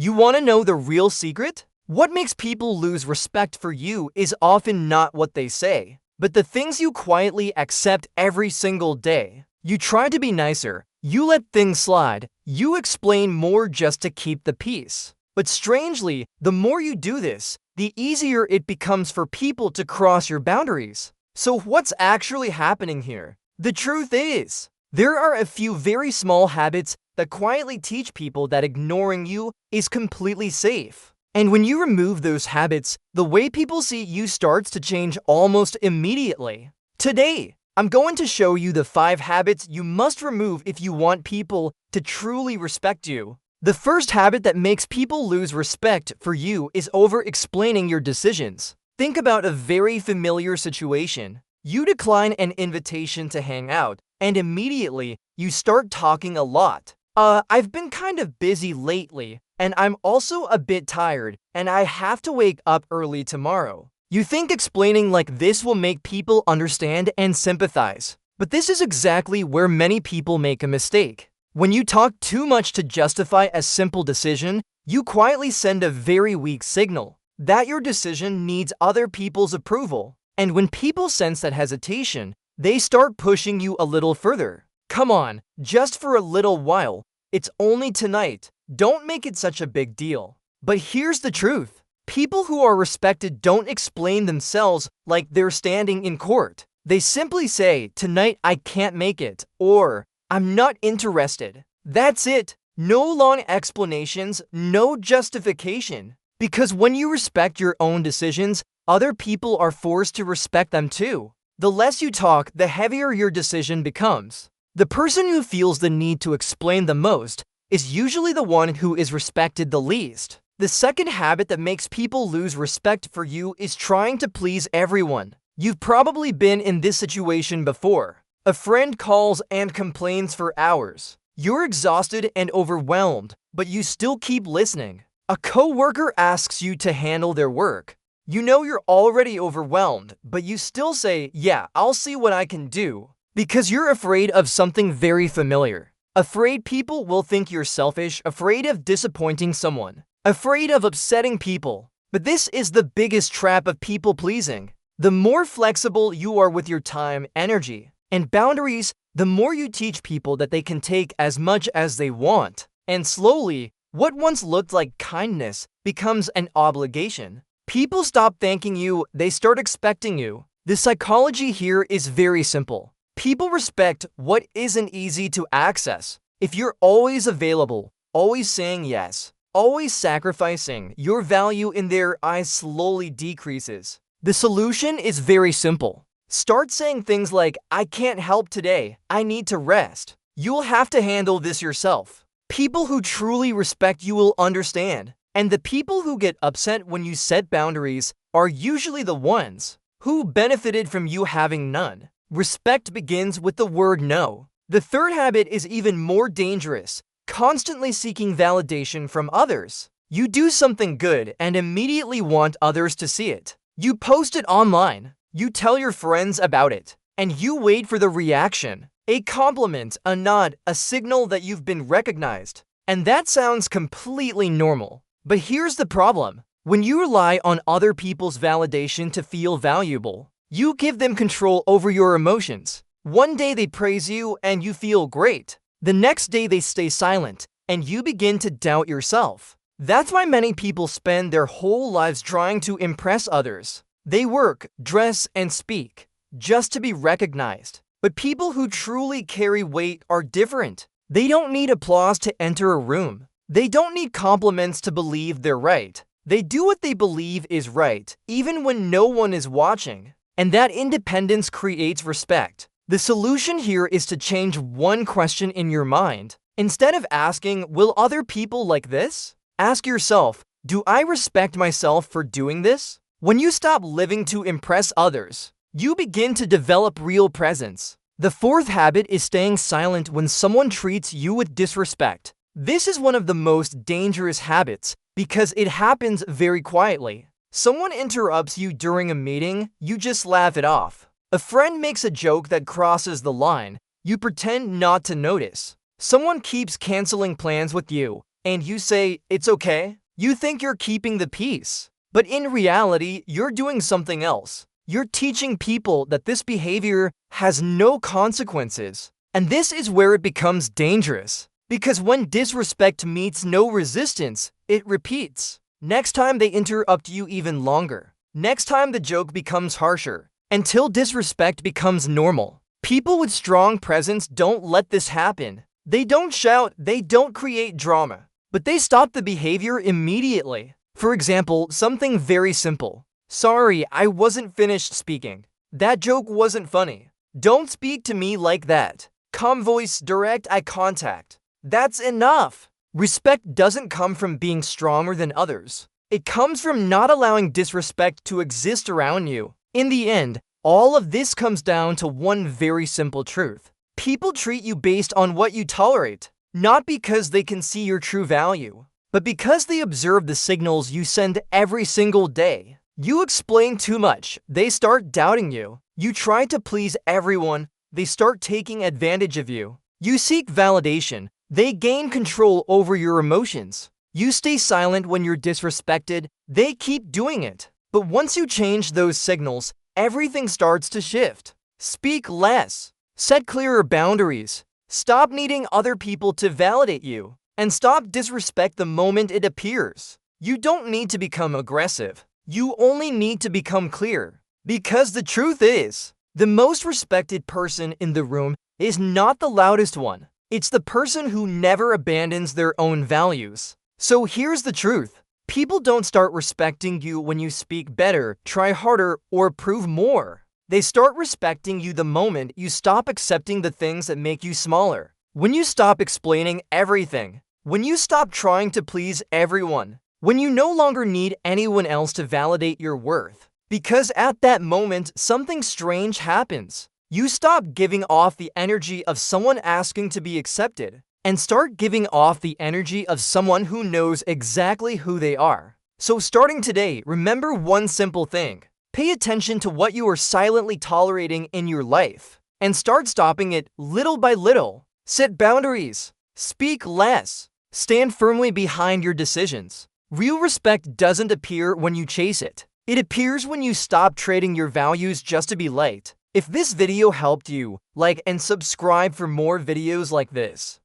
You want to know the real secret? What makes people lose respect for you is often not what they say, but the things you quietly accept every single day. You try to be nicer, you let things slide, you explain more just to keep the peace. But strangely, the more you do this, the easier it becomes for people to cross your boundaries. So what's actually happening here? The truth is, there are a few very small habits that quietly teach people that ignoring you is completely safe. And when you remove those habits, the way people see you starts to change almost immediately. Today, I'm going to show you the 5 habits you must remove if you want people to truly respect you. The first habit that makes people lose respect for you is over-explaining your decisions. Think about a very familiar situation. You decline an invitation to hang out, and immediately you start talking a lot. I've been kind of busy lately, and I'm also a bit tired, and I have to wake up early tomorrow. You think explaining like this will make people understand and sympathize, but this is exactly where many people make a mistake. When you talk too much to justify a simple decision, you quietly send a very weak signal that your decision needs other people's approval. And when people sense that hesitation, they start pushing you a little further. Come on, just for a little while. It's only tonight. Don't make it such a big deal. But here's the truth. People who are respected don't explain themselves like they're standing in court. They simply say, "Tonight I can't make it," or "I'm not interested." That's it. No long explanations, no justification. Because when you respect your own decisions, other people are forced to respect them too. The less you talk, the heavier your decision becomes. The person who feels the need to explain the most is usually the one who is respected the least. The second habit that makes people lose respect for you is trying to please everyone. You've probably been in this situation before. A friend calls and complains for hours. You're exhausted and overwhelmed, but you still keep listening. A coworker asks you to handle their work. You know you're already overwhelmed, but you still say, "Yeah, I'll see what I can do." Because you're afraid of something very familiar. Afraid people will think you're selfish, afraid of disappointing someone, afraid of upsetting people. But this is the biggest trap of people pleasing. The more flexible you are with your time, energy, and boundaries, the more you teach people that they can take as much as they want. And slowly, what once looked like kindness becomes an obligation. People stop thanking you, they start expecting you. The psychology here is very simple. People respect what isn't easy to access. If you're always available, always saying yes, always sacrificing, your value in their eyes slowly decreases. The solution is very simple. Start saying things like, "I can't help today, I need to rest." You'll have to handle this yourself. People who truly respect you will understand. And the people who get upset when you set boundaries are usually the ones who benefited from you having none. Respect begins with the word no. The third habit is even more dangerous, constantly seeking validation from others. You do something good and immediately want others to see it. You post it online, you tell your friends about it, and you wait for the reaction. A compliment, a nod, a signal that you've been recognized. And that sounds completely normal. But here's the problem. When you rely on other people's validation to feel valuable, you give them control over your emotions. One day they praise you and you feel great. The next day they stay silent and you begin to doubt yourself. That's why many people spend their whole lives trying to impress others. They work, dress, and speak just to be recognized. But people who truly carry weight are different. They don't need applause to enter a room. They don't need compliments to believe they're right. They do what they believe is right, even when no one is watching. And that independence creates respect. The solution here is to change one question in your mind. Instead of asking, "Will other people like this?" ask yourself, "Do I respect myself for doing this?" When you stop living to impress others, you begin to develop real presence. The fourth habit is staying silent when someone treats you with disrespect. This is one of the most dangerous habits because it happens very quietly. Someone interrupts you during a meeting, you just laugh it off. A friend makes a joke that crosses the line, you pretend not to notice. Someone keeps canceling plans with you, and you say, "It's okay," you think you're keeping the peace. But in reality, you're doing something else. You're teaching people that this behavior has no consequences. And this is where it becomes dangerous. Because when disrespect meets no resistance, it repeats. Next time they interrupt you even longer. Next time the joke becomes harsher. Until disrespect becomes normal. People with strong presence don't let this happen. They don't shout, they don't create drama. But they stop the behavior immediately. For example, something very simple. "Sorry, I wasn't finished speaking. That joke wasn't funny. Don't speak to me like that." Calm voice, direct eye contact. That's enough. Respect doesn't come from being stronger than others. It comes from not allowing disrespect to exist around you. In the end, all of this comes down to one very simple truth. People treat you based on what you tolerate, not because they can see your true value, but because they observe the signals you send every single day. You explain too much, they start doubting you. You try to please everyone, they start taking advantage of you. You seek validation, they gain control over your emotions. You stay silent when you're disrespected, they keep doing it. But once you change those signals, everything starts to shift. Speak less. Set clearer boundaries. Stop needing other people to validate you. And stop disrespect the moment it appears. You don't need to become aggressive. You only need to become clear. Because the truth is, the most respected person in the room is not the loudest one. It's the person who never abandons their own values. So here's the truth. People don't start respecting you when you speak better, try harder, or prove more. They start respecting you the moment you stop accepting the things that make you smaller. When you stop explaining everything. When you stop trying to please everyone. When you no longer need anyone else to validate your worth. Because at that moment, something strange happens. You stop giving off the energy of someone asking to be accepted, and start giving off the energy of someone who knows exactly who they are. So starting today, remember one simple thing. Pay attention to what you are silently tolerating in your life, and start stopping it little by little. Set boundaries. Speak less. Stand firmly behind your decisions. Real respect doesn't appear when you chase it. It appears when you stop trading your values just to be liked. If this video helped you, like and subscribe for more videos like this.